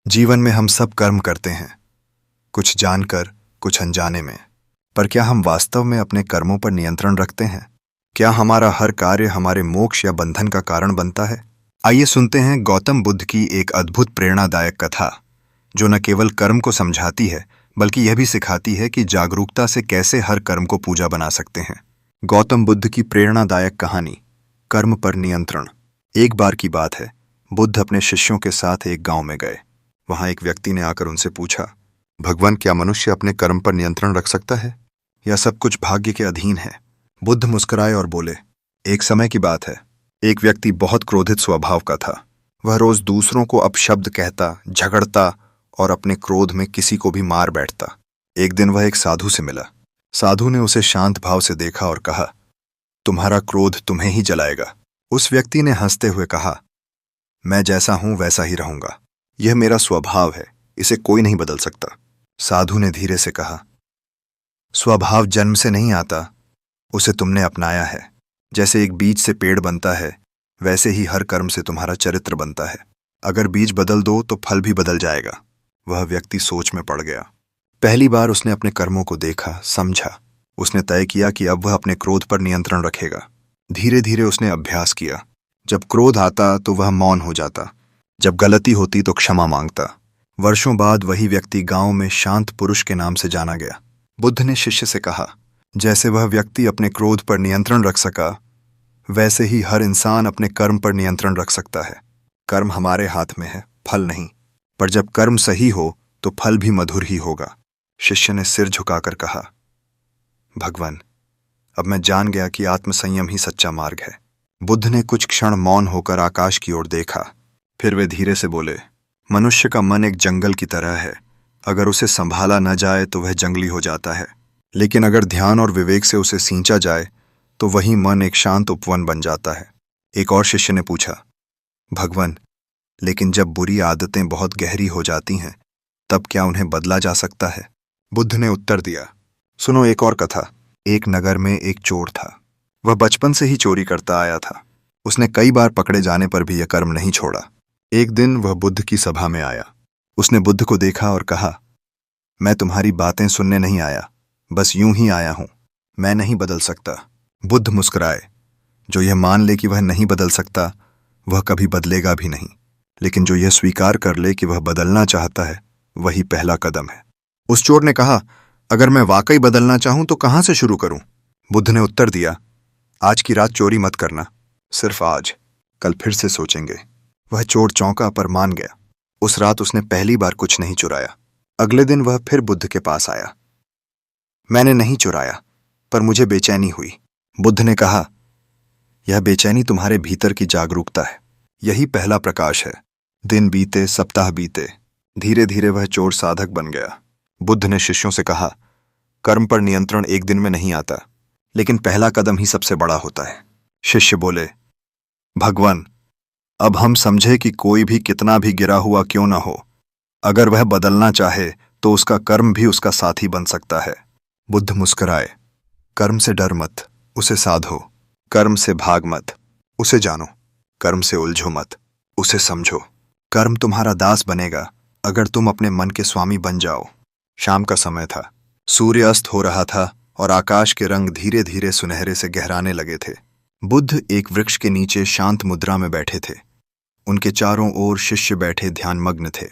जीवन में हम सब कर्म करते हैं, कुछ जानकर, कुछ अनजाने में। पर क्या हम वास्तव में अपने कर्मों पर नियंत्रण रखते हैं? क्या हमारा हर कार्य हमारे मोक्ष या बंधन का कारण बनता है? आइए सुनते हैं गौतम बुद्ध की एक अद्भुत प्रेरणादायक कथा, जो न केवल कर्म को समझाती है बल्कि यह भी सिखाती है कि जागरूकता से कैसे हर कर्म को पूजा बना सकते हैं। गौतम बुद्ध की प्रेरणादायक कहानी, कर्म पर नियंत्रण। एक बार की बात है, बुद्ध अपने शिष्यों के साथ एक गांव में गए। वहां एक व्यक्ति ने आकर उनसे पूछा, भगवान, क्या मनुष्य अपने कर्म पर नियंत्रण रख सकता है या सब कुछ भाग्य के अधीन है? बुद्ध मुस्कुराए और बोले, एक समय की बात है, एक व्यक्ति बहुत क्रोधित स्वभाव का था। वह रोज दूसरों को अपशब्द कहता, झगड़ता और अपने क्रोध में किसी को भी मार बैठता। एक दिन वह एक साधु से मिला। साधु ने उसे शांत भाव से देखा और कहा, तुम्हारा क्रोध तुम्हें ही जलाएगा। उस व्यक्ति ने हंसते हुए कहा, मैं जैसा हूं वैसा ही रहूंगा, यह मेरा स्वभाव है, इसे कोई नहीं बदल सकता। साधु ने धीरे से कहा, स्वभाव जन्म से नहीं आता, उसे तुमने अपनाया है। जैसे एक बीज से पेड़ बनता है, वैसे ही हर कर्म से तुम्हारा चरित्र बनता है। अगर बीज बदल दो तो फल भी बदल जाएगा। वह व्यक्ति सोच में पड़ गया। पहली बार उसने अपने कर्मों को देखा, समझा। उसने तय किया कि अब वह अपने क्रोध पर नियंत्रण रखेगा। धीरे धीरे उसने अभ्यास किया। जब क्रोध आता तो वह मौन हो जाता, जब गलती होती तो क्षमा मांगता। वर्षों बाद वही व्यक्ति गांव में शांत पुरुष के नाम से जाना गया। बुद्ध ने शिष्य से कहा, जैसे वह व्यक्ति अपने क्रोध पर नियंत्रण रख सका, वैसे ही हर इंसान अपने कर्म पर नियंत्रण रख सकता है। कर्म हमारे हाथ में है, फल नहीं। पर जब कर्म सही हो तो फल भी मधुर ही होगा। शिष्य ने सिर झुकाकर कहा, भगवान, अब मैं जान गया कि आत्मसंयम ही सच्चा मार्ग है। बुद्ध ने कुछ क्षण मौन होकर आकाश की ओर देखा। फिर वे धीरे से बोले, मनुष्य का मन एक जंगल की तरह है। अगर उसे संभाला न जाए तो वह जंगली हो जाता है, लेकिन अगर ध्यान और विवेक से उसे सींचा जाए तो वही मन एक शांत उपवन बन जाता है। एक और शिष्य ने पूछा, भगवान, लेकिन जब बुरी आदतें बहुत गहरी हो जाती हैं, तब क्या उन्हें बदला जा सकता है? बुद्ध ने उत्तर दिया, सुनो एक और कथा। एक नगर में एक चोर था। वह बचपन से ही चोरी करता आया था। उसने कई बार पकड़े जाने पर भी यह कर्म नहीं छोड़ा। एक दिन वह बुद्ध की सभा में आया। उसने बुद्ध को देखा और कहा, मैं तुम्हारी बातें सुनने नहीं आया, बस यूं ही आया हूं। मैं नहीं बदल सकता। बुद्ध मुस्कुराए। जो यह मान ले कि वह नहीं बदल सकता, वह कभी बदलेगा भी नहीं। लेकिन जो यह स्वीकार कर ले कि वह बदलना चाहता है, वही पहला कदम है। उस चोर ने कहा, अगर मैं वाकई बदलना चाहूं तो कहां से शुरू करूं? बुद्ध ने उत्तर दिया, आज की रात चोरी मत करना, सिर्फ आज। कल फिर से सोचेंगे। वह चोर चौंका पर मान गया। उस रात उसने पहली बार कुछ नहीं चुराया। अगले दिन वह फिर बुद्ध के पास आया। मैंने नहीं चुराया, पर मुझे बेचैनी हुई। बुद्ध ने कहा, यह बेचैनी तुम्हारे भीतर की जागरूकता है, यही पहला प्रकाश है। दिन बीते, सप्ताह बीते, धीरे धीरे वह चोर साधक बन गया। बुद्ध ने शिष्यों से कहा, कर्म पर नियंत्रण एक दिन में नहीं आता, लेकिन पहला कदम ही सबसे बड़ा होता है। शिष्य बोले, भगवान, अब हम समझे कि कोई भी कितना भी गिरा हुआ क्यों न हो, अगर वह बदलना चाहे तो उसका कर्म भी उसका साथी बन सकता है। बुद्ध मुस्कुराए। कर्म से डर मत, उसे साधो। कर्म से भाग मत, उसे जानो। कर्म से उलझो मत, उसे समझो। कर्म तुम्हारा दास बनेगा अगर तुम अपने मन के स्वामी बन जाओ। शाम का समय था। सूर्य अस्त हो रहा था और आकाश के रंग धीरे धीरे सुनहरे से गहराने लगे थे। बुद्ध एक वृक्ष के नीचे शांत मुद्रा में बैठे थे। उनके चारों ओर शिष्य बैठे ध्यानमग्न थे।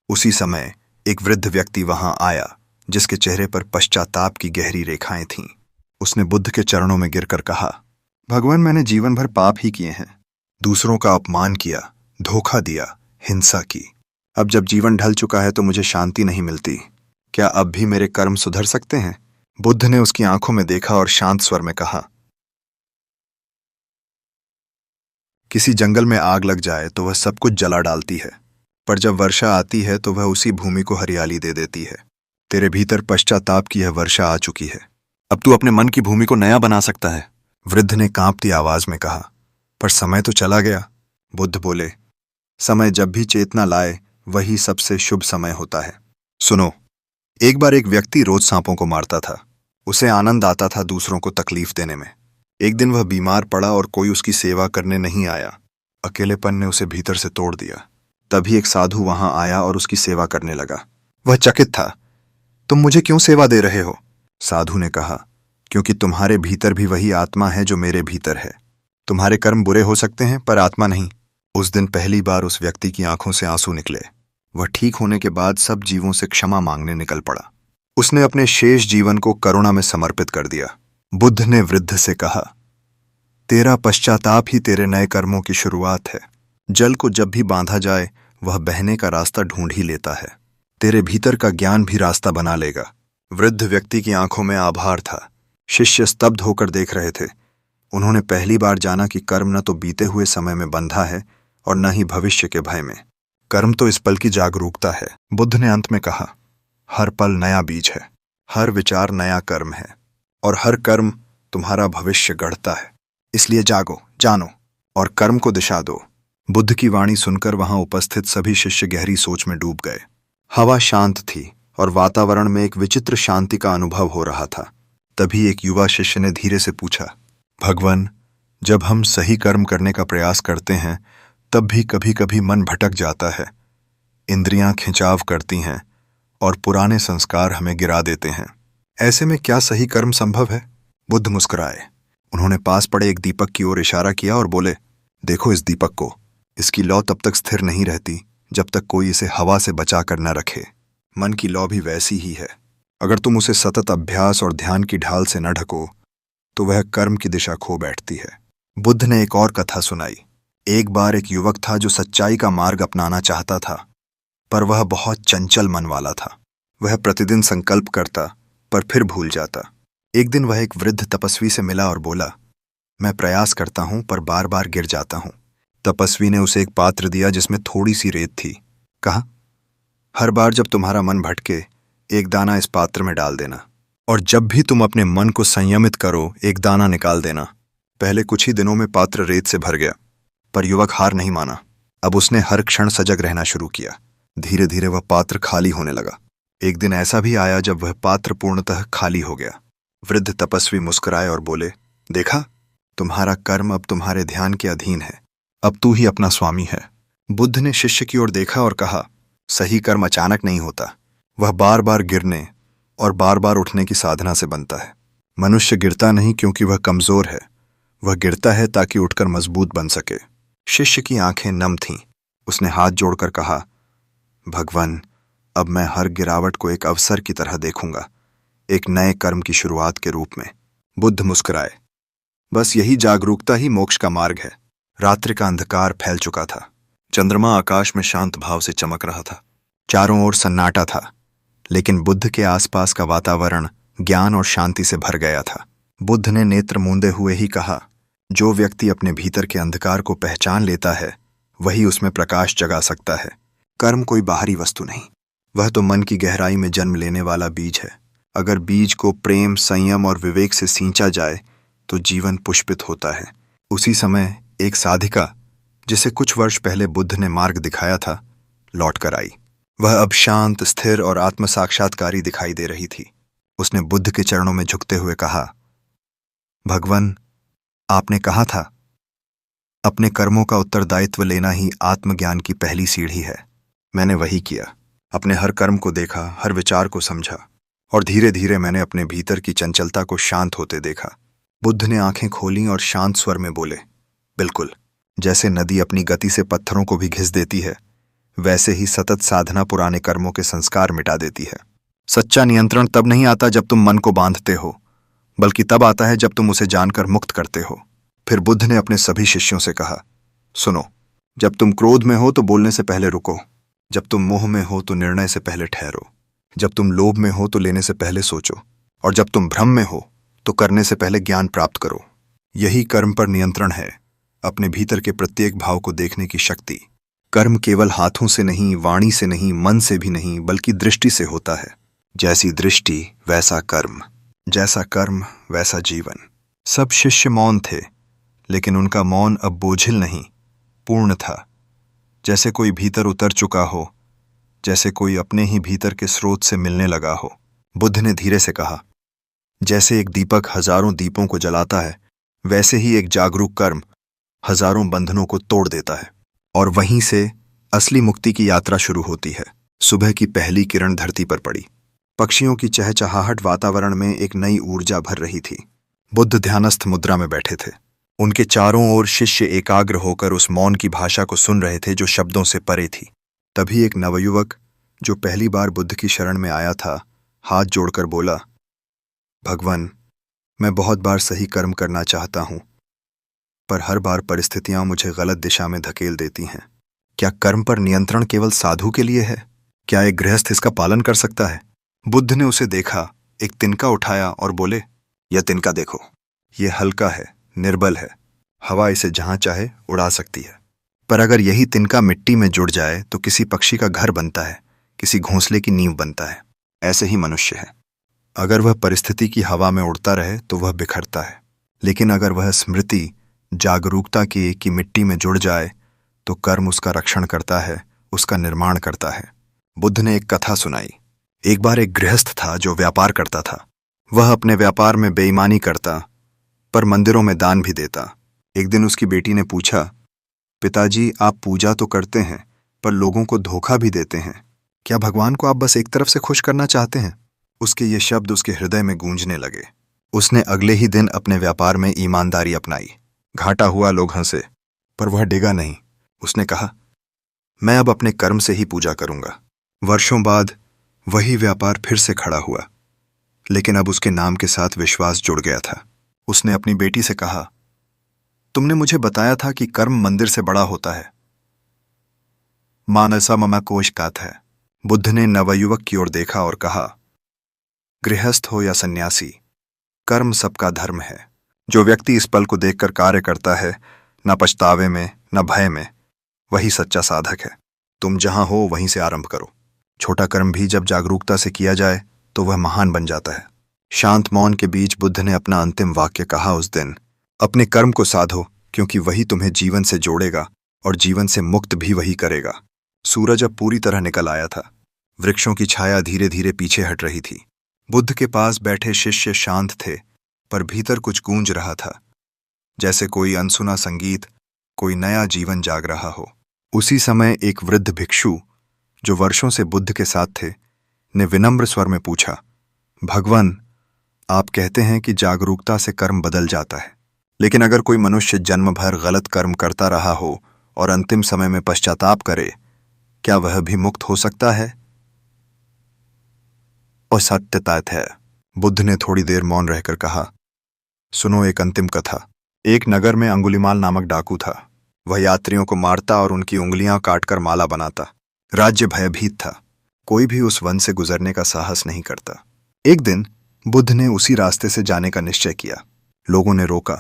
उसी समय एक वृद्ध व्यक्ति वहां आया, जिसके चेहरे पर पश्चाताप की गहरी रेखाएं थीं। उसने बुद्ध के चरणों में गिरकर कहा, भगवान, मैंने जीवन भर पाप ही किए हैं। दूसरों का अपमान किया, धोखा दिया, हिंसा की। अब जब जीवन ढल चुका है तो मुझे शांति नहीं मिलती। क्या अब भी मेरे कर्म सुधर सकते हैं? बुद्ध ने उसकी आंखों में देखा और शांत स्वर में कहा, किसी जंगल में आग लग जाए तो वह सब कुछ जला डालती है, पर जब वर्षा आती है तो वह उसी भूमि को हरियाली दे देती है। तेरे भीतर पश्चाताप की यह वर्षा आ चुकी है। अब तू अपने मन की भूमि को नया बना सकता है। वृद्ध ने कांपती आवाज में कहा, पर समय तो चला गया। बुद्ध बोले, समय जब भी चेतना लाए वही सबसे शुभ समय होता है। सुनो, एक बार एक व्यक्ति रोज सांपों को मारता था। उसे आनंद आता था दूसरों को तकलीफ देने में। एक दिन वह बीमार पड़ा और कोई उसकी सेवा करने नहीं आया। अकेलेपन ने उसे भीतर से तोड़ दिया। तभी एक साधु वहां आया और उसकी सेवा करने लगा। वह चकित था। तुम मुझे क्यों सेवा दे रहे हो? साधु ने कहा, क्योंकि तुम्हारे भीतर भी वही आत्मा है जो मेरे भीतर है। तुम्हारे कर्म बुरे हो सकते हैं पर आत्मा नहीं। उस दिन पहली बार उस व्यक्ति की आंखों से आंसू निकले। वह ठीक होने के बाद सब जीवों से क्षमा मांगने निकल पड़ा। उसने अपने शेष जीवन को करुणा में समर्पित कर दिया। बुद्ध ने वृद्ध से कहा, तेरा पश्चाताप ही तेरे नए कर्मों की शुरुआत है। जल को जब भी बांधा जाए वह बहने का रास्ता ढूंढ ही लेता है। तेरे भीतर का ज्ञान भी रास्ता बना लेगा। वृद्ध व्यक्ति की आंखों में आभार था। शिष्य स्तब्ध होकर देख रहे थे। उन्होंने पहली बार जाना कि कर्म न तो बीते हुए समय में बंधा है और न ही भविष्य के भय में। कर्म तो इस पल की जागरूकता है। बुद्ध ने अंत में कहा, हर पल नया बीज है, हर विचार नया कर्म है और हर कर्म तुम्हारा भविष्य गढ़ता है। इसलिए जागो, जानो और कर्म को दिशा दो। बुद्ध की वाणी सुनकर वहां उपस्थित सभी शिष्य गहरी सोच में डूब गए। हवा शांत थी और वातावरण में एक विचित्र शांति का अनुभव हो रहा था। तभी एक युवा शिष्य ने धीरे से पूछा, भगवान, जब हम सही कर्म करने का प्रयास करते हैं तब भी कभी कभी मन भटक जाता है। इंद्रियां खिंचाव करती हैं और पुराने संस्कार हमें गिरा देते हैं। ऐसे में क्या सही कर्म संभव है? बुद्ध मुस्कुराए। उन्होंने पास पड़े एक दीपक की ओर इशारा किया और बोले, देखो इस दीपक को। इसकी लौ तब तक स्थिर नहीं रहती जब तक कोई इसे हवा से बचा कर न रखे। मन की लौ भी वैसी ही है। अगर तुम उसे सतत अभ्यास और ध्यान की ढाल से न ढको तो वह कर्म की दिशा खो बैठती है। बुद्ध ने एक और कथा सुनाई। एक बार एक युवक था जो सच्चाई का मार्ग अपनाना चाहता था, पर वह बहुत चंचल मन वाला था। वह प्रतिदिन संकल्प करता पर फिर भूल जाता। एक दिन वह एक वृद्ध तपस्वी से मिला और बोला, मैं प्रयास करता हूं पर बार बार गिर जाता हूं। तपस्वी ने उसे एक पात्र दिया जिसमें थोड़ी सी रेत थी। कहा, हर बार जब तुम्हारा मन भटके एक दाना इस पात्र में डाल देना और जब भी तुम अपने मन को संयमित करो एक दाना निकाल देना। पहले कुछ ही दिनों में पात्र रेत से भर गया, पर युवक हार नहीं माना। अब उसने हर क्षण सजग रहना शुरू किया। धीरे धीरे वह पात्र खाली होने लगा। एक दिन ऐसा भी आया जब वह पात्र पूर्णतः खाली हो गया। वृद्ध तपस्वी मुस्कुराए और बोले, देखा, तुम्हारा कर्म अब तुम्हारे ध्यान के अधीन है। अब तू ही अपना स्वामी है। बुद्ध ने शिष्य की ओर देखा और कहा, सही कर्म अचानक नहीं होता। वह बार बार गिरने और बार बार उठने की साधना से बनता है। मनुष्य गिरता नहीं क्योंकि वह कमजोर है, वह गिरता है ताकि उठकर मजबूत बन सके। शिष्य की आंखें नम थीं। उसने हाथ जोड़कर कहा, भगवान, अब मैं हर गिरावट को एक अवसर की तरह देखूंगा, एक नए कर्म की शुरुआत के रूप में। बुद्ध मुस्कुराए। बस यही जागरूकता ही मोक्ष का मार्ग है। रात्रि का अंधकार फैल चुका था। चंद्रमा आकाश में शांत भाव से चमक रहा था। चारों ओर सन्नाटा था, लेकिन बुद्ध के आसपास का वातावरण ज्ञान और शांति से भर गया था। बुद्ध ने नेत्र मूंदे हुए ही कहा, जो व्यक्ति अपने भीतर के अंधकार को पहचान लेता है वही उसमें प्रकाश जगा सकता है। कर्म कोई बाहरी वस्तु नहीं, वह तो मन की गहराई में जन्म लेने वाला बीज है। अगर बीज को प्रेम, संयम और विवेक से सींचा जाए तो जीवन पुष्पित होता है। उसी समय एक साधिका, जिसे कुछ वर्ष पहले बुद्ध ने मार्ग दिखाया था, लौट कर आई। वह अब शांत, स्थिर और आत्म साक्षात्कारी दिखाई दे रही थी। उसने बुद्ध के चरणों में झुकते हुए कहा, भगवान, आपने कहा था अपने कर्मों का उत्तरदायित्व लेना ही आत्मज्ञान की पहली सीढ़ी है। मैंने वही किया। अपने हर कर्म को देखा, हर विचार को समझा और धीरे धीरे मैंने अपने भीतर की चंचलता को शांत होते देखा। बुद्ध ने आंखें खोलीं और शांत स्वर में बोले, बिल्कुल, जैसे नदी अपनी गति से पत्थरों को भी घिस देती है, वैसे ही सतत साधना पुराने कर्मों के संस्कार मिटा देती है। सच्चा नियंत्रण तब नहीं आता जब तुम मन को बांधते हो, बल्कि तब आता है जब तुम उसे जानकर मुक्त करते हो। फिर बुद्ध ने अपने सभी शिष्यों से कहा, सुनो, जब तुम क्रोध में हो तो बोलने से पहले रुको, जब तुम मोह में हो तो निर्णय से पहले ठहरो, जब तुम लोभ में हो तो लेने से पहले सोचो, और जब तुम भ्रम में हो तो करने से पहले ज्ञान प्राप्त करो। यही कर्म पर नियंत्रण है, अपने भीतर के प्रत्येक भाव को देखने की शक्ति। कर्म केवल हाथों से नहीं, वाणी से नहीं, मन से भी नहीं, बल्कि दृष्टि से होता है। जैसी दृष्टि वैसा कर्म, जैसा कर्म वैसा जीवन। सब शिष्य मौन थे, लेकिन उनका मौन अब बोझिल नहीं, पूर्ण था। जैसे कोई भीतर उतर चुका हो, जैसे कोई अपने ही भीतर के स्रोत से मिलने लगा हो। बुद्ध ने धीरे से कहा, जैसे एक दीपक हजारों दीपों को जलाता है, वैसे ही एक जागरूक कर्म हजारों बंधनों को तोड़ देता है। और वहीं से असली मुक्ति की यात्रा शुरू होती है। सुबह की पहली किरण धरती पर पड़ी। पक्षियों की चहचहाहट वातावरण में एक नई ऊर्जा भर रही थी। बुद्ध ध्यानस्थ मुद्रा में बैठे थे। उनके चारों ओर शिष्य एकाग्र होकर उस मौन की भाषा को सुन रहे थे जो शब्दों से परे थी। तभी एक नवयुवक जो पहली बार बुद्ध की शरण में आया था, हाथ जोड़कर बोला, भगवान, मैं बहुत बार सही कर्म करना चाहता हूं, पर हर बार परिस्थितियां मुझे गलत दिशा में धकेल देती हैं। क्या कर्म पर नियंत्रण केवल साधु के लिए है? क्या एक गृहस्थ इसका पालन कर सकता है? बुद्ध ने उसे देखा, एक तिनका उठाया और बोले, यह तिनका देखो, यह हल्का है, निर्बल है, हवा इसे जहां चाहे उड़ा सकती है। पर अगर यही तिनका मिट्टी में जुड़ जाए तो किसी पक्षी का घर बनता है, किसी घोंसले की नींव बनता है। ऐसे ही मनुष्य है। अगर वह परिस्थिति की हवा में उड़ता रहे तो वह बिखरता है, लेकिन अगर वह स्मृति, जागरूकता की मिट्टी में जुड़ जाए तो कर्म उसका रक्षण करता है, उसका निर्माण करता है। बुद्ध ने एक कथा सुनाई। एक बार एक गृहस्थ था जो व्यापार करता था। वह अपने व्यापार में बेईमानी करता, पर मंदिरों में दान भी देता। एक दिन उसकी बेटी ने पूछा, पिताजी, आप पूजा तो करते हैं पर लोगों को धोखा भी देते हैं, क्या भगवान को आप बस एक तरफ से खुश करना चाहते हैं? उसके ये शब्द उसके हृदय में गूंजने लगे। उसने अगले ही दिन अपने व्यापार में ईमानदारी अपनाई। घाटा हुआ, लोग हंसे, पर वह डिगा नहीं। उसने कहा, मैं अब अपने कर्म से ही पूजा करूंगा। वर्षों बाद वही व्यापार फिर से खड़ा हुआ, लेकिन अब उसके नाम के साथ विश्वास जुड़ गया था। उसने अपनी बेटी से कहा, तुमने मुझे बताया था कि कर्म मंदिर से बड़ा होता है। मानसा ममा कोश कात है। बुद्ध ने नवयुवक की ओर देखा और कहा, गृहस्थ हो या सन्यासी, कर्म सबका धर्म है। जो व्यक्ति इस पल को देखकर कार्य करता है, न पछतावे में न भय में, वही सच्चा साधक है। तुम जहां हो वहीं से आरंभ करो। छोटा कर्म भी जब जागरूकता से किया जाए तो वह महान बन जाता है। शांत मौन के बीच बुद्ध ने अपना अंतिम वाक्य कहा उस दिन, अपने कर्म को साधो, क्योंकि वही तुम्हें जीवन से जोड़ेगा और जीवन से मुक्त भी वही करेगा। सूरज अब पूरी तरह निकल आया था। वृक्षों की छाया धीरे धीरे पीछे हट रही थी। बुद्ध के पास बैठे शिष्य शांत थे, पर भीतर कुछ गूंज रहा था, जैसे कोई अनसुना संगीत, कोई नया जीवन जाग रहा हो। उसी समय एक वृद्ध भिक्षु जो वर्षों से बुद्ध के साथ थे ने विनम्र स्वर में पूछा, भगवान, आप कहते हैं कि जागरूकता से कर्म बदल जाता है, लेकिन अगर कोई मनुष्य जन्म भर गलत कर्म करता रहा हो और अंतिम समय में पश्चाताप करे, क्या वह भी मुक्त हो सकता है? असत्यता है। बुद्ध ने थोड़ी देर मौन रहकर कहा, सुनो एक अंतिम कथा। एक नगर में अंगुलिमाल नामक डाकू था। वह यात्रियों को मारता और उनकी उंगलियां काटकर माला बनाता। राज्य भयभीत था। कोई भी उस वन से गुजरने का साहस नहीं करता। एक दिन बुद्ध ने उसी रास्ते से जाने का निश्चय किया। लोगों ने रोका,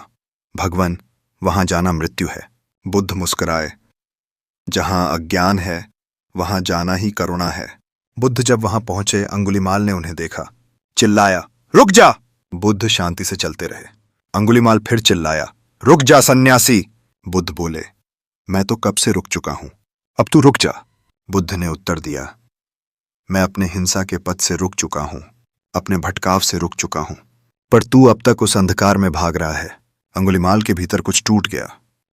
भगवान, वहां जाना मृत्यु है। बुद्ध मुस्कुराए, जहां अज्ञान है वहां जाना ही करुणा है। बुद्ध जब वहां पहुंचे, अंगुलिमाल ने उन्हें देखा, चिल्लाया, रुक जा। बुद्ध शांति से चलते रहे। अंगुलिमाल फिर चिल्लाया, रुक जा सन्यासी। बुद्ध बोले, मैं तो कब से रुक चुका हूं, अब तू रुक जा। बुद्ध ने उत्तर दिया, मैं अपने हिंसा के पथ से रुक चुका हूं, अपने भटकाव से रुक चुका हूं, पर तू अब तक उस अंधकार में भाग रहा है। अंगुलिमाल के भीतर कुछ टूट गया।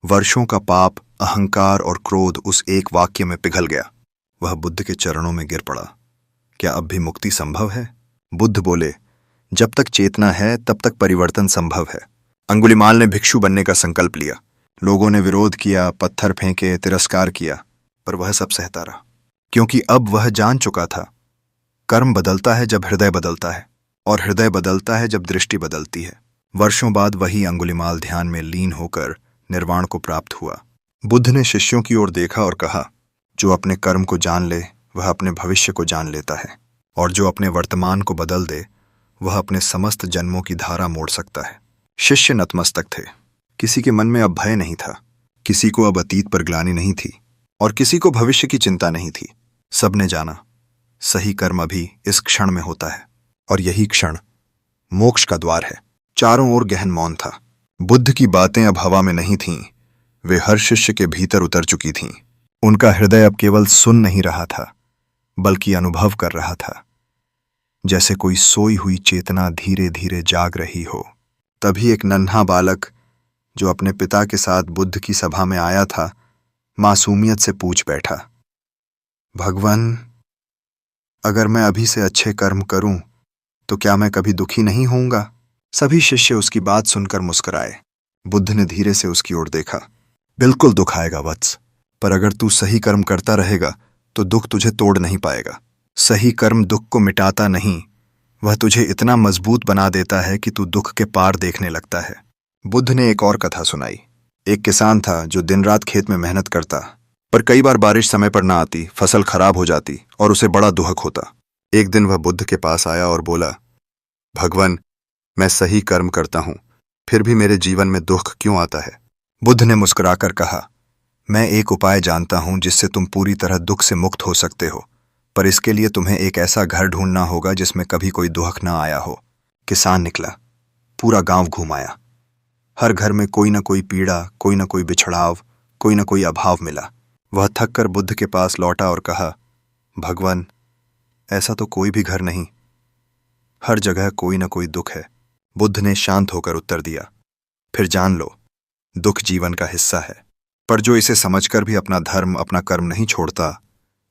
वर्षों का पाप, अहंकार और क्रोध उस एक वाक्य में पिघल गया। वह बुद्ध के चरणों में गिर पड़ा। क्या अब भी मुक्ति संभव है? बुद्ध बोले, जब तक चेतना है तब तक परिवर्तन संभव है। अंगुलिमाल ने भिक्षु बनने का संकल्प लिया। लोगों ने विरोध किया, पत्थर फेंके, तिरस्कार किया, पर वह सब सहता रहा, क्योंकि अब वह जान चुका था, कर्म बदलता है जब हृदय बदलता है, और हृदय बदलता है जब दृष्टि बदलती है। वर्षों बाद वही अंगुलिमाल ध्यान में लीन होकर निर्वाण को प्राप्त हुआ। बुद्ध ने शिष्यों की ओर देखा और कहा, जो अपने कर्म को जान ले वह अपने भविष्य को जान लेता है, और जो अपने वर्तमान को बदल दे वह अपने समस्त जन्मों की धारा मोड़ सकता है। शिष्य नतमस्तक थे। किसी के मन में अब भय नहीं था, किसी को अब अतीत पर ग्लानि नहीं थी, और किसी को भविष्य की चिंता नहीं थी। सबने जाना, सही कर्म अभी इस क्षण में होता है, और यही क्षण मोक्ष का द्वार है। चारों ओर गहन मौन था। बुद्ध की बातें अब हवा में नहीं थीं, वे हर शिष्य के भीतर उतर चुकी थीं। उनका हृदय अब केवल सुन नहीं रहा था, बल्कि अनुभव कर रहा था, जैसे कोई सोई हुई चेतना धीरे धीरे जाग रही हो। तभी एक नन्हा बालक जो अपने पिता के साथ बुद्ध की सभा में आया था, मासूमियत से पूछ बैठा, भगवान, अगर मैं अभी से अच्छे कर्म करूं तो क्या मैं कभी दुखी नहीं होऊंगा? सभी शिष्य उसकी बात सुनकर मुस्कुराए। बुद्ध ने धीरे से उसकी ओर देखा। बिल्कुल दुख आएगा वत्स, पर अगर तू सही कर्म करता रहेगा तो दुख तुझे तोड़ नहीं पाएगा। सही कर्म दुख को मिटाता नहीं, वह तुझे इतना मजबूत बना देता है कि तू दुख के पार देखने लगता है। बुद्ध ने एक और कथा सुनाई। एक किसान था जो दिन रात खेत में मेहनत करता, पर कई बार बारिश समय पर ना आती, फसल खराब हो जाती और उसे बड़ा दुहक होता। एक दिन वह बुद्ध के पास आया और बोला, भगवान, मैं सही कर्म करता हूं, फिर भी मेरे जीवन में दुख क्यों आता है? बुद्ध ने मुस्कुराकर कहा, मैं एक उपाय जानता हूं जिससे तुम पूरी तरह दुख से मुक्त हो सकते हो, पर इसके लिए तुम्हें एक ऐसा घर ढूंढना होगा जिसमें कभी कोई दुहक ना आया हो। किसान निकला, पूरा गांव घुमाया। हर घर में कोई ना कोई पीड़ा, कोई ना कोई बिछड़ाव, कोई ना कोई अभाव मिला। वह थक कर बुद्ध के पास लौटा और कहा, भगवान, ऐसा तो कोई भी घर नहीं, हर जगह कोई ना कोई दुख है। बुद्ध ने शांत होकर उत्तर दिया, फिर जान लो, दुख जीवन का हिस्सा है, पर जो इसे समझकर भी अपना धर्म, अपना कर्म नहीं छोड़ता,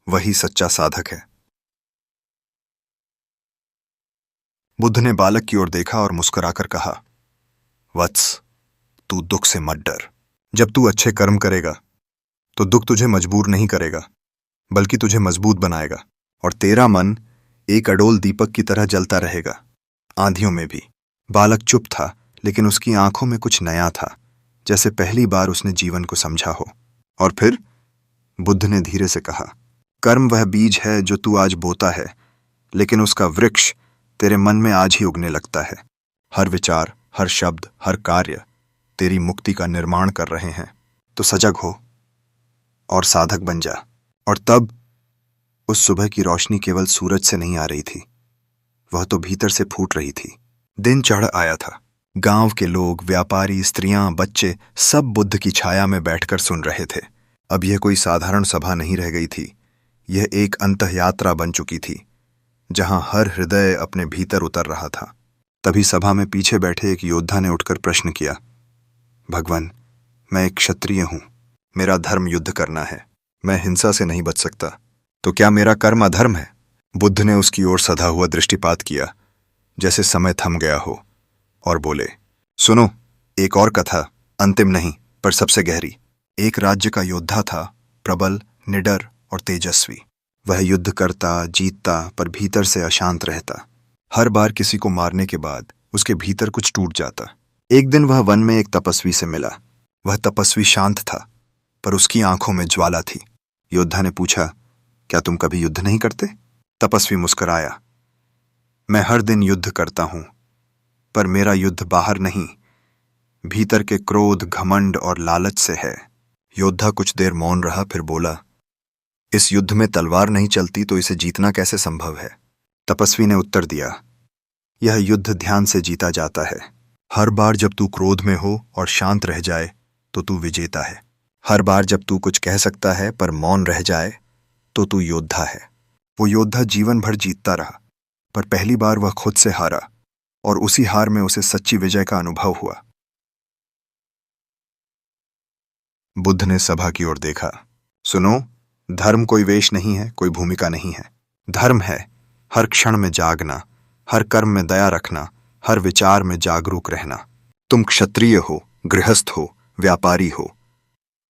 वही सच्चा साधक है। बुद्ध ने बालक की ओर देखा और मुस्कुराकर कहा, वत्स, तू दुख से मत डर। जब तू अच्छे कर्म करेगा तो दुख तुझे मजबूर नहीं करेगा, बल्कि तुझे मजबूत बनाएगा, और तेरा मन एक अडोल दीपक की तरह जलता रहेगा, आंधियों में भी। बालक चुप था, लेकिन उसकी आंखों में कुछ नया था, जैसे पहली बार उसने जीवन को समझा हो। और फिर बुद्ध ने धीरे से कहा, कर्म वह बीज है जो तू आज बोता है, लेकिन उसका वृक्ष तेरे मन में आज ही उगने लगता है। हर विचार, हर शब्द, हर कार्य तेरी मुक्ति का निर्माण कर रहे हैं। तो सजग हो और साधक बन जा। और तब उस सुबह की रोशनी केवल सूरज से नहीं आ रही थी, वह तो भीतर से फूट रही थी। दिन चढ़ आया था। गांव के लोग, व्यापारी, स्त्रियां, बच्चे सब बुद्ध की छाया में बैठकर सुन रहे थे। अब यह कोई साधारण सभा नहीं रह गई थी, यह एक अंतःयात्रा बन चुकी थी, जहां हर हृदय अपने भीतर उतर रहा था। तभी सभा में पीछे बैठे एक योद्धा ने उठकर प्रश्न किया, भगवान, मैं एक क्षत्रिय हूं, मेरा धर्म युद्ध करना है, मैं हिंसा से नहीं बच सकता, तो क्या मेरा कर्म अधर्म है? बुद्ध ने उसकी ओर सधा हुआ दृष्टिपात किया, जैसे समय थम गया हो, और बोले, सुनो, एक और कथा, अंतिम नहीं पर सबसे गहरी। एक राज्य का योद्धा था, प्रबल, निडर और तेजस्वी। वह युद्ध करता, जीतता, पर भीतर से अशांत रहता। हर बार किसी को मारने के बाद उसके भीतर कुछ टूट जाता। एक दिन वह वन में एक तपस्वी से मिला। वह तपस्वी शांत था, पर उसकी आंखों में ज्वाला थी। योद्धा ने पूछा, क्या तुम कभी युद्ध नहीं करते? तपस्वी मुस्कुराया, मैं हर दिन युद्ध करता हूं, पर मेरा युद्ध बाहर नहीं, भीतर के क्रोध, घमंड और लालच से है। योद्धा कुछ देर मौन रहा, फिर बोला, इस युद्ध में तलवार नहीं चलती तो इसे जीतना कैसे संभव है? तपस्वी ने उत्तर दिया, यह युद्ध ध्यान से जीता जाता है। हर बार जब तू क्रोध में हो और शांत रह जाए तो तू विजेता है। हर बार जब तू कुछ कह सकता है पर मौन रह जाए तो तू योद्धा है। वो योद्धा जीवन भर जीतता रहा, पर पहली बार वह खुद से हारा, और उसी हार में उसे सच्ची विजय का अनुभव हुआ। बुद्ध ने सभा की ओर देखा, सुनो, धर्म कोई वेश नहीं है, कोई भूमिका नहीं है। धर्म है हर क्षण में जागना, हर कर्म में दया रखना, हर विचार में जागरूक रहना। तुम क्षत्रिय हो, गृहस्थ हो, व्यापारी हो,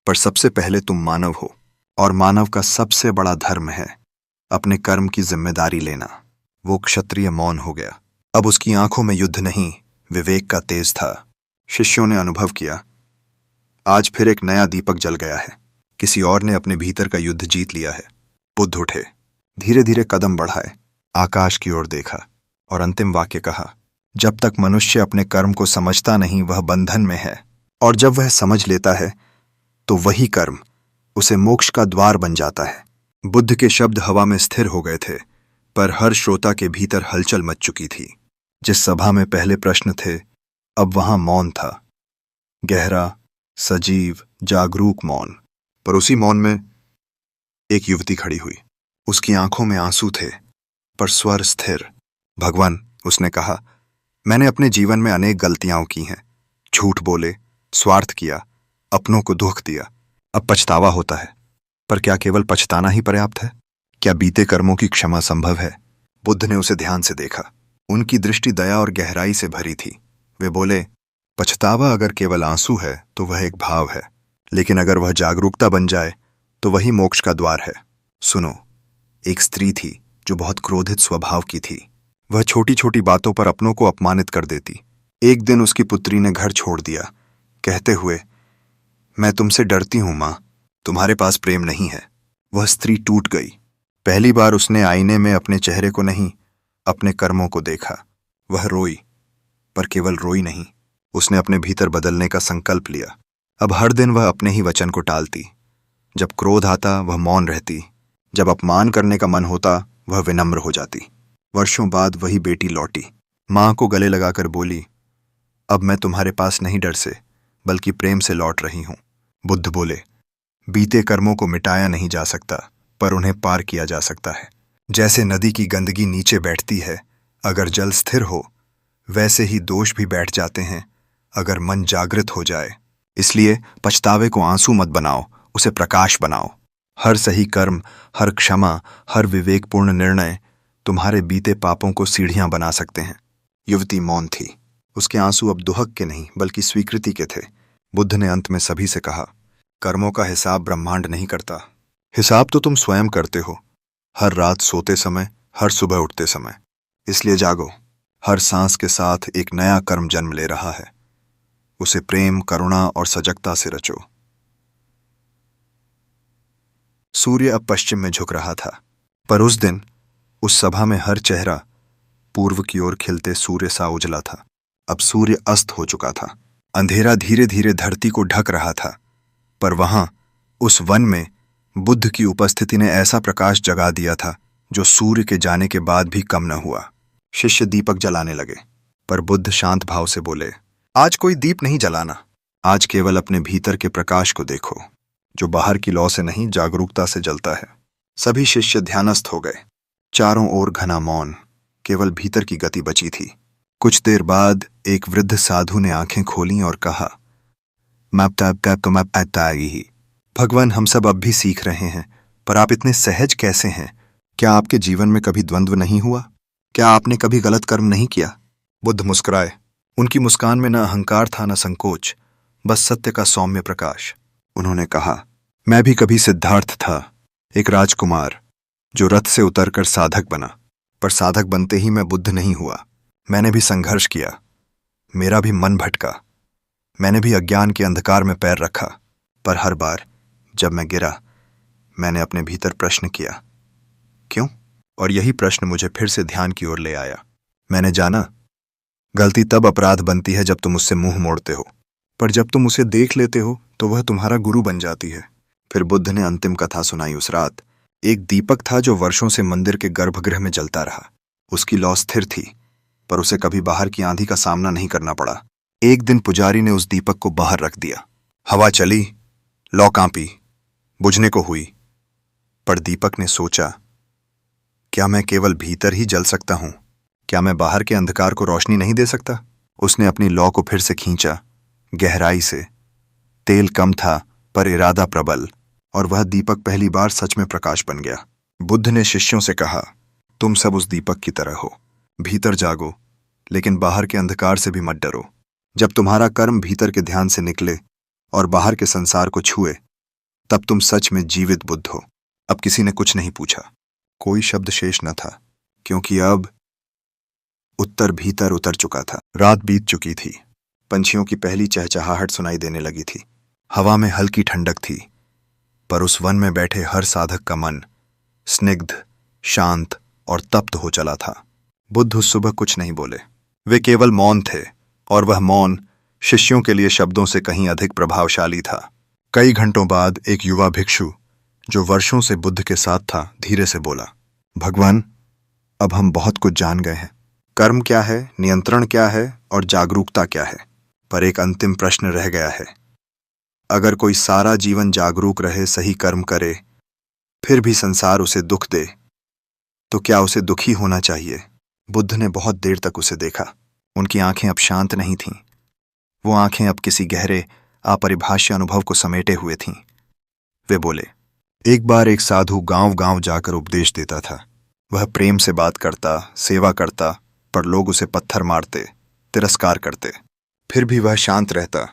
पर सबसे पहले तुम मानव हो, और मानव का सबसे बड़ा धर्म है अपने कर्म की जिम्मेदारी लेना। वो क्षत्रिय मौन हो गया। अब उसकी आंखों में युद्ध नहीं, विवेक का तेज था। शिष्यों ने अनुभव किया, आज फिर एक नया दीपक जल गया है, किसी और ने अपने भीतर का युद्ध जीत लिया है। बुद्ध उठे, धीरे धीरे कदम बढ़ाए, आकाश की ओर देखा और अंतिम वाक्य कहा, जब तक मनुष्य अपने कर्म को समझता नहीं वह बंधन में है, और जब वह समझ लेता है तो वही कर्म उसे मोक्ष का द्वार बन जाता है। बुद्ध के शब्द हवा में स्थिर हो गए थे, पर हर श्रोता के भीतर हलचल मच चुकी थी। जिस सभा में पहले प्रश्न थे, अब वहां मौन था, गहरा, सजीव, जागरूक मौन। पर उसी मौन में एक युवती खड़ी हुई। उसकी आंखों में आंसू थे, पर स्वर स्थिर। भगवान, उसने कहा, मैंने अपने जीवन में अनेक गलतियां की हैं, झूठ बोले, स्वार्थ किया, अपनों को दुख दिया। अब पछतावा होता है, पर क्या केवल पछताना ही पर्याप्त है? क्या बीते कर्मों की क्षमा संभव है? बुद्ध ने उसे ध्यान से देखा। उनकी दृष्टि दया और गहराई से भरी थी। वे बोले, पछतावा अगर केवल आंसू है तो वह एक भाव है, लेकिन अगर वह जागरूकता बन जाए तो वही मोक्ष का द्वार है। सुनो, एक स्त्री थी जो बहुत क्रोधित स्वभाव की थी। वह छोटी छोटी बातों पर अपनों को अपमानित कर देती। एक दिन उसकी पुत्री ने घर छोड़ दिया, कहते हुए, मैं तुमसे डरती हूं मां, तुम्हारे पास प्रेम नहीं है। वह स्त्री टूट गई। पहली बार उसने आईने में अपने चेहरे को नहीं, अपने कर्मों को देखा। वह रोई, पर केवल रोई नहीं, उसने अपने भीतर बदलने का संकल्प लिया। अब हर दिन वह अपने ही वचन को टालती। जब क्रोध आता वह मौन रहती, जब अपमान करने का मन होता वह विनम्र हो जाती। वर्षों बाद वही बेटी लौटी, मां को गले लगाकर बोली, अब मैं तुम्हारे पास नहीं डर से बल्कि प्रेम से लौट रही हूं। बुद्ध बोले, बीते कर्मों को मिटाया नहीं जा सकता, पर उन्हें पार किया जा सकता है। जैसे नदी की गंदगी नीचे बैठती है, अगर जल स्थिर हो, वैसे ही दोष भी बैठ जाते हैं अगर मन जागृत हो जाए। इसलिए पछतावे को आंसू मत बनाओ, उसे प्रकाश बनाओ। हर सही कर्म, हर क्षमा, हर विवेकपूर्ण निर्णय तुम्हारे बीते पापों को सीढ़ियां बना सकते हैं। युवती मौन थी। उसके आंसू अब दुहक के नहीं बल्कि स्वीकृति के थे। बुद्ध ने अंत में सभी से कहा, कर्मों का हिसाब ब्रह्मांड नहीं करता, हिसाब तो तुम स्वयं करते हो, हर रात सोते समय, हर सुबह उठते समय। इसलिए जागो, हर सांस के साथ एक नया कर्म जन्म ले रहा है, उसे प्रेम, करुणा और सजगता से रचो। सूर्य अब पश्चिम में झुक रहा था, पर उस दिन उस सभा में हर चेहरा पूर्व की ओर खिलते सूर्य सा उजला था। अब सूर्य अस्त हो चुका था। अंधेरा धीरे धीरे धरती को ढक रहा था, पर वहां उस वन में बुद्ध की उपस्थिति ने ऐसा प्रकाश जगा दिया था जो सूर्य के जाने के बाद भी कम न हुआ। शिष्य दीपक जलाने लगे, पर बुद्ध शांत भाव से बोले, आज कोई दीप नहीं जलाना, आज केवल अपने भीतर के प्रकाश को देखो, जो बाहर की लौ से नहीं जागरूकता से जलता है। सभी शिष्य ध्यानस्थ हो गए। चारों ओर घना मौन, केवल भीतर की गति बची थी। कुछ देर बाद एक वृद्ध साधु ने आंखें खोलीं और कहा, भगवान, हम सब अब भी सीख रहे हैं, पर आप इतने सहज कैसे हैं? क्या आपके जीवन में कभी द्वंद्व नहीं हुआ? क्या आपने कभी गलत कर्म नहीं किया? बुद्ध मुस्कुराए। उनकी मुस्कान में न अहंकार था न संकोच, बस सत्य का सौम्य प्रकाश। उन्होंने कहा, मैं भी कभी सिद्धार्थ था, एक राजकुमार जो रथ से उतरकर साधक बना, पर साधक बनते ही मैं बुद्ध नहीं हुआ। मैंने भी संघर्ष किया, मेरा भी मन भटका, मैंने भी अज्ञान के अंधकार में पैर रखा, पर हर बार जब मैं गिरा, मैंने अपने भीतर प्रश्न किया, क्यों? और यही प्रश्न मुझे फिर से ध्यान की ओर ले आया। मैंने जाना, गलती तब अपराध बनती है जब तुम उससे मुंह मोड़ते हो, पर जब तुम उसे देख लेते हो तो वह तुम्हारा गुरु बन जाती है। फिर बुद्ध ने अंतिम कथा सुनाई। उस रात एक दीपक था जो वर्षों से मंदिर के गर्भगृह में जलता रहा। उसकी लौ स्थिर थी, पर उसे कभी बाहर की आंधी का सामना नहीं करना पड़ा। एक दिन पुजारी ने उस दीपक को बाहर रख दिया। हवा चली, लौ कांपी, बुझने को हुई, पर दीपक ने सोचा, क्या मैं केवल भीतर ही जल सकता हूं? क्या मैं बाहर के अंधकार को रोशनी नहीं दे सकता? उसने अपनी लौ को फिर से खींचा, गहराई से। तेल कम था, पर इरादा प्रबल, और वह दीपक पहली बार सच में प्रकाश बन गया। बुद्ध ने शिष्यों से कहा, तुम सब उस दीपक की तरह हो, भीतर जागो, लेकिन बाहर के अंधकार से भी मत डरो। जब तुम्हारा कर्म भीतर के ध्यान से निकले और बाहर के संसार को छुए, तब तुम सच में जीवित बुद्ध हो। अब किसी ने कुछ नहीं पूछा, कोई शब्द शेष न था, क्योंकि अब उत्तर भीतर उतर चुका था। रात बीत चुकी थी। पंछियों की पहली चहचहाहट सुनाई देने लगी थी। हवा में हल्की ठंडक थी, पर उस वन में बैठे हर साधक का मन स्निग्ध, शांत और तप्त हो चला था। बुद्ध उस सुबह कुछ नहीं बोले। वे केवल मौन थे, और वह मौन शिष्यों के लिए शब्दों से कहीं अधिक प्रभावशाली था। कई घंटों बाद एक युवा भिक्षु जो वर्षों से बुद्ध के साथ था, धीरे से बोला, भगवान, अब हम बहुत कुछ जान गए हैं। कर्म क्या है, नियंत्रण क्या है और जागरूकता क्या है, पर एक अंतिम प्रश्न रह गया है। अगर कोई सारा जीवन जागरूक रहे, सही कर्म करे, फिर भी संसार उसे दुख दे, तो क्या उसे दुखी होना चाहिए? बुद्ध ने बहुत देर तक उसे देखा। उनकी आंखें अब शांत नहीं थीं। वो आंखें अब किसी गहरे, अपरिभाष्य अनुभव को समेटे हुए थीं। वे बोले, एक बार एक साधु गांव-गांव जाकर उपदेश देता था। वह प्रेम से बात करता, सेवा करता, पर लोग उसे पत्थर मारते, तिरस्कार करते। फिर भी वह शांत रहता।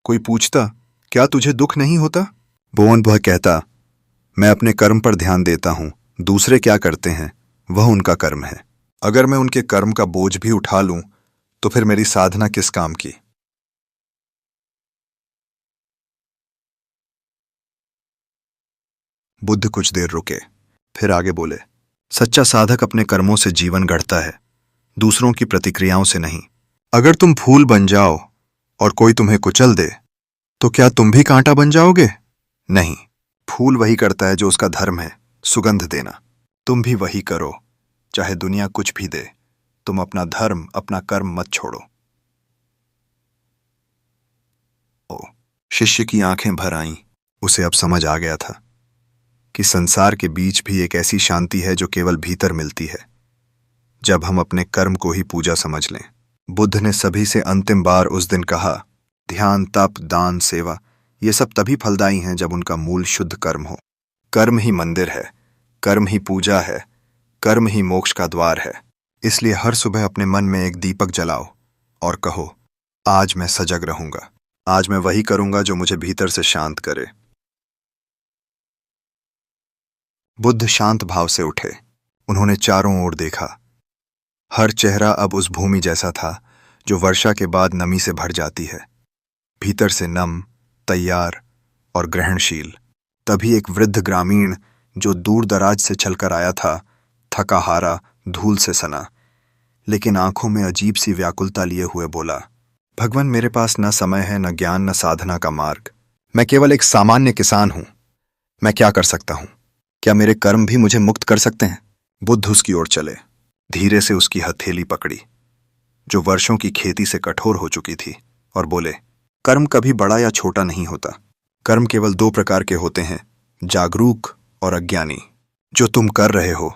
कोई पूछता, क्या तुझे दुख नहीं होता? वह कहता, मैं अपने कर्म पर ध्यान देता हूं, दूसरे क्या करते हैं वह उनका कर्म है। अगर मैं उनके कर्म का बोझ भी उठा लूं तो फिर मेरी साधना किस काम की? बुद्ध कुछ देर रुके, फिर आगे बोले, सच्चा साधक अपने कर्मों से जीवन गढ़ता है, दूसरों की प्रतिक्रियाओं से नहीं। अगर तुम फूल बन जाओ और कोई तुम्हें कुचल दे तो क्या तुम भी कांटा बन जाओगे? नहीं, फूल वही करता है जो उसका धर्म है, सुगंध देना। तुम भी वही करो, चाहे दुनिया कुछ भी दे। तुम अपना धर्म, अपना कर्म मत छोड़ो। ओ, शिष्य की आंखें भर आईं। उसे अब समझ आ गया था कि संसार के बीच भी एक ऐसी शांति है जो केवल भीतर मिलती है, जब हम अपने कर्म को ही पूजा समझ लें। बुद्ध ने सभी से अंतिम बार उस दिन कहा, ध्यान, तप, दान, सेवा ये सब तभी फलदायी हैं जब उनका मूल शुद्ध कर्म हो। कर्म ही मंदिर है, कर्म ही पूजा है, कर्म ही मोक्ष का द्वार है। इसलिए हर सुबह अपने मन में एक दीपक जलाओ और कहो, आज मैं सजग रहूंगा, आज मैं वही करूंगा जो मुझे भीतर से शांत करे। बुद्ध शांत भाव से उठे। उन्होंने चारों ओर देखा। हर चेहरा अब उस भूमि जैसा था जो वर्षा के बाद नमी से भर जाती है, भीतर से नम, तैयार और ग्रहणशील। तभी एक वृद्ध ग्रामीण जो दूर दराज से चलकर आया था, थका हारा, धूल से सना, लेकिन आंखों में अजीब सी व्याकुलता लिए हुए बोला, भगवान, मेरे पास न समय है, न ज्ञान, न साधना का मार्ग। मैं केवल एक सामान्य किसान हूं। मैं क्या कर सकता हूं? क्या मेरे कर्म भी मुझे मुक्त कर सकते हैं? बुद्ध उसकी ओर चले, धीरे से उसकी हथेली पकड़ी, जो वर्षों की खेती से कठोर हो चुकी थी, और बोले, कर्म कभी बड़ा या छोटा नहीं होता। कर्म केवल दो प्रकार के होते हैं, जागरूक और अज्ञानी। जो तुम कर रहे हो,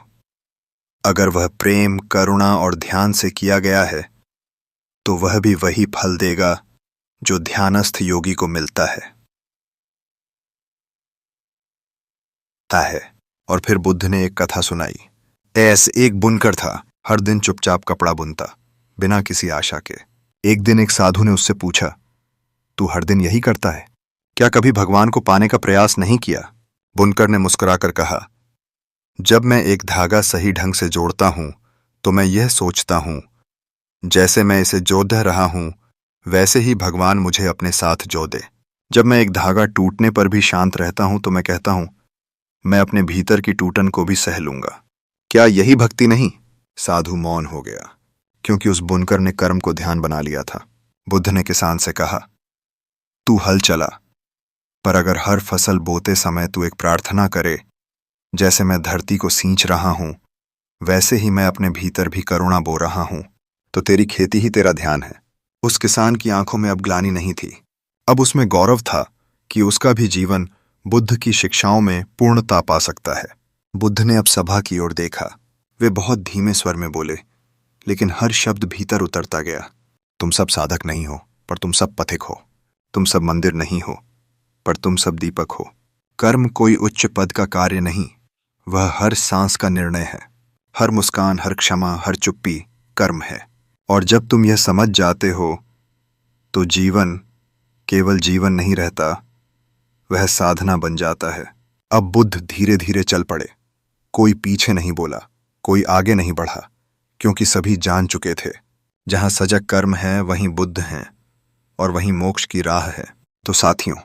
अगर वह प्रेम, करुणा और ध्यान से किया गया है तो वह भी वही फल देगा जो ध्यानस्थ योगी को मिलता है। और फिर बुद्ध ने एक कथा सुनाई। ऐस एक बुनकर था, हर दिन चुपचाप कपड़ा बुनता, बिना किसी आशा के। एक दिन एक साधु ने उससे पूछा, तू हर दिन यही करता है? क्या कभी भगवान को पाने का प्रयास नहीं किया? बुनकर ने मुस्कुराकर कहा, जब मैं एक धागा सही ढंग से जोड़ता हूं तो मैं यह सोचता हूं, जैसे मैं इसे जोड़ रहा हूं वैसे ही भगवान मुझे अपने साथ जोड़ दे। जब मैं एक धागा टूटने पर भी शांत रहता हूं तो मैं कहता हूं, मैं अपने भीतर की टूटन को भी सह लूंगा। क्या यही भक्ति नहीं? साधु मौन हो गया, क्योंकि उस बुनकर ने कर्म को ध्यान बना लिया था। बुद्ध ने किसान से कहा, तू हल चला, पर अगर हर फसल बोते समय तू एक प्रार्थना करे, जैसे मैं धरती को सींच रहा हूं वैसे ही मैं अपने भीतर भी करुणा बो रहा हूं, तो तेरी खेती ही तेरा ध्यान है। उस किसान की आंखों में अब ग्लानि नहीं थी, अब उसमें गौरव था कि उसका भी जीवन बुद्ध की शिक्षाओं में पूर्णता पा सकता है। बुद्ध ने अब सभा की ओर देखा। वे बहुत धीमे स्वर में बोले, लेकिन हर शब्द भीतर उतरता गया, तुम सब साधक नहीं हो, पर तुम सब पथिक हो। तुम सब मंदिर नहीं हो, पर तुम सब दीपक हो। कर्म कोई उच्च पद का कार्य नहीं, वह हर सांस का निर्णय है। हर मुस्कान, हर क्षमा, हर चुप्पी कर्म है। और जब तुम यह समझ जाते हो तो जीवन केवल जीवन नहीं रहता, वह साधना बन जाता है। अब बुद्ध धीरे धीरे चल पड़े। कोई पीछे नहीं बोला, कोई आगे नहीं बढ़ा, क्योंकि सभी जान चुके थे, जहां सजग कर्म है वहीं बुद्ध हैं और वहीं मोक्ष की राह है। तो साथियों,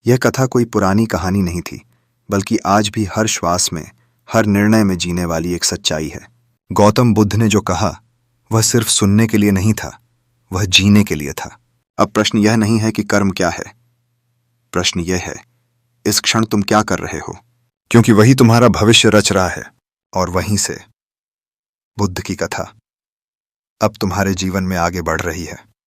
यह कथा कोई पुरानी कहानी नहीं थी, बल्कि आज भी हर श्वास में, हर निर्णय में जीने वाली एक सच्चाई है। गौतम बुद्ध ने जो कहा वह सिर्फ सुनने के लिए नहीं था, वह जीने के लिए था। अब प्रश्न यह नहीं है कि कर्म क्या है, प्रश्न यह है, इस क्षण तुम क्या कर रहे हो? क्योंकि वही तुम्हारा भविष्य रच रहा है। और वहीं से बुद्ध की कथा अब तुम्हारे जीवन में आगे बढ़ रही है।